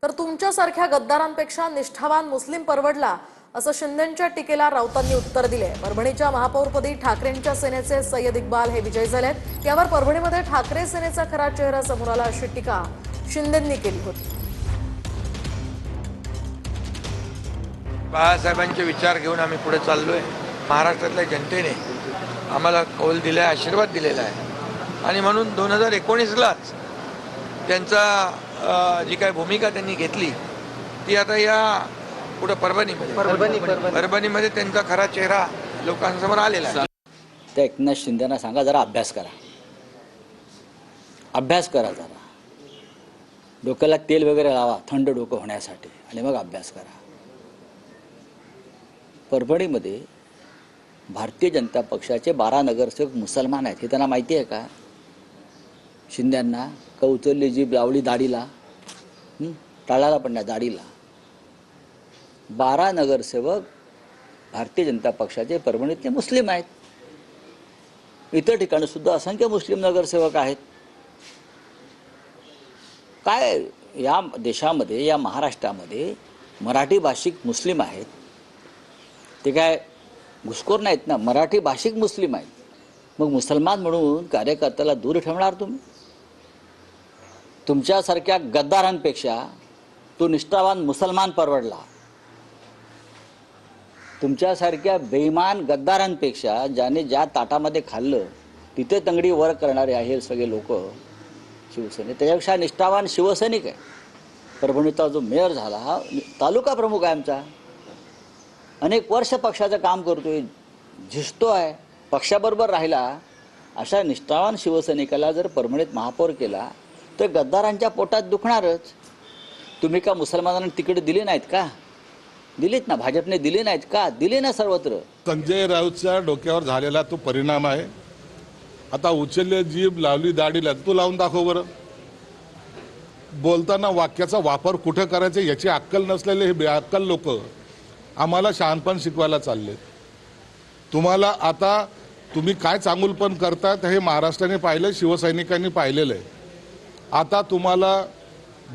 तर तुमच्यासारख्या गद्दारांपेक्षा निष्ठावान मुस्लिम परवडला, असं शिंदेंच्या टीकेला राऊतांनी उत्तर दिले। परभणीच्या महापौरपदी ठाकरेंच्या सेनेचे सय्यद इक्बाल हे विजयी झालेत। यावर परभणीमध्ये ठाकरे सेनेचा खरा चेहरा समोर आला, अशी टीका शिंदेंनी केली होती। बाळासाहेबांचे विचार घेऊन आम्ही पुढे चाललोय। महाराष्ट्रातल्या जनतेने आम्हाला कौल दिलाय, आशीर्वाद दिलेला आहे आणि म्हणून 2019लाच त्यांचा जी काय भूमिका त्यांनी घेतली ती आता या पुढे परभणीमध्ये त्यांचा खरा चेहरा लोकांसमोर आलेला आहे। त्या एकनाथ शिंदेना सांगा जरा अभ्यास करा जरा, डोक्याला तेल वगैरे लावा थंड डोकं होण्यासाठी आणि मग अभ्यास करा। परभणीमध्ये भारतीय जनता पक्षाचे 12 नगरसेवक मुसलमान आहेत, हे त्यांना माहिती आहे का? शिंद्यांना कौचल्य जीभ लावली दाढीला, टाळाला पण नाही दाढीला। 12 नगरसेवक भारतीय जनता पक्षाचे परभणीतले मुस्लिम आहेत। इतर ठिकाणी सुद्धा असंख्य मुस्लिम नगरसेवक आहेत। काय या देशामध्ये, या महाराष्ट्रामध्ये मराठी भाषिक मुस्लिम आहेत, ते काय घुसखोर नाहीत ना, मराठी भाषिक मुस्लिम आहेत। मग मुसलमान म्हणून कार्यकर्त्याला दूर ठेवणार तुम्ही? तुमच्यासारख्या गद्दारांपेक्षा तो निष्ठावान मुसलमान परवडला। तुमच्यासारख्या बेईमान गद्दारांपेक्षा ज्याने ज्या ताटामध्ये खाल्लं तिथे तंगडी वर करणारे आहे सगळे लोक शिवसेने, त्याच्यापेक्षा निष्ठावान शिवसैनिक आहे। परभणीचा जो मेयर झाला हा तालुका प्रमुख आहे आमचा, अनेक वर्ष पक्षाचं काम करतोय, झिजतोय, पक्षाबरोबर राहिला। अशा निष्ठावान शिवसैनिकाला जर परभणीत महापौर केला तर गद्दारांच्या पोटात दुखणारच। तुम्ही का मुसलमानांना तिकीट दिली नाहीत का? दिलीत ना, भाजपने दिली नाहीत का? दिली ना सर्वत्र। संजय राऊतच्या डोक्यावर झालेला तो परिणाम आहे। आता उचलले जीभ लावली दाढीला, तू लावून दाखव बरं। बोलताना वाक्याचा वापर कुठे करायचा याची अक्कल नसलेले हे बेअक्कल लोक आम्हाला शहाणपण शिकवायला चालले। तुम्हाला आता तुम्ही काय चांगुलपण करतात हे महाराष्ट्राने पाहिलं, शिवसैनिकांनी पाहिलेलं आहे। आता तुम्हाला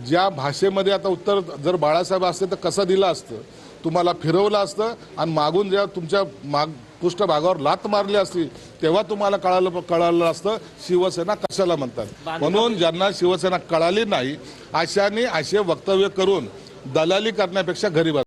ज्या भाषेमध्ये आता उत्तर जर बाळासाहेब असते तर कसं दिलं असतं, तुम्हाला फिरवलं असतं आणि मागून जेव्हा तुमच्या पृष्ठभागावर लात मारली असती तेव्हा तुम्हाला कळालं असतं शिवसेना कशाला म्हणतात। म्हणून ज्यांना शिवसेना कळाली नाही अशाने असे वक्तव्य करून दलाली करण्यापेक्षा घरी बस।